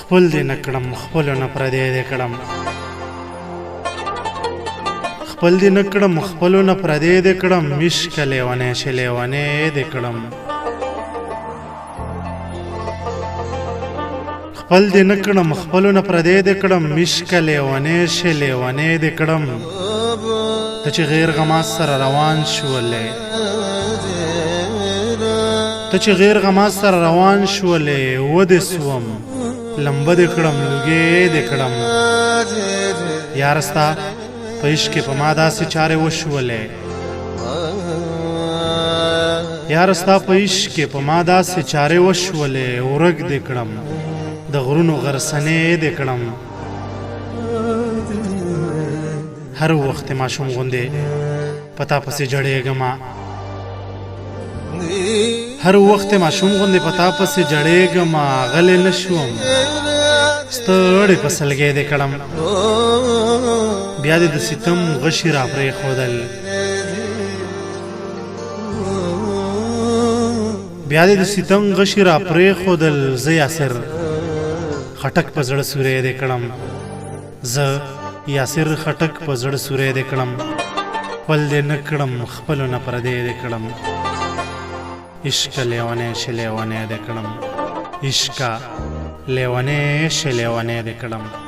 خپل دې نه کړم خپلو نه پردی دې کړم خپل دې نه کړم خپلو نه پردی دې کړم مشکه لیونی چې لیونی دې کړم خپل دې نه کړم خپلو نه پردی دې کړم مشکه لیونی چې لیونی دې کړم ته چې غیر غما سره روان شولې ته چې غیر غما سره روان شولې ودې سوم لمبه دې کړم لوګې دې کړم یاره ستا په عشق کې په ما داسې چارې وشولې یاره ستا په عشق کې په ما داسې چارې وشولې ورک دې کړم د غرونو غرسنې دې کړم هر وخت ماشوم غوندې پتا پسې جړېږم هر وخت ماشوم غوندې پتا پسې جړېږم غلی نه شوم ستړی په سلګۍ دې کړم بیا دې د ستم غشي را پرېښودل بیا دې د ستم غشي را پرېښودل زه یاسر خټک په زړه سوری دې کړم زه یاسر خټک په زړه سوری دې کړم خپل دې نه کړم خپلو نه پردی دې کړم عشق لیونی چې لیونی دې کړم عشق لیونی چې لیونی دې کړم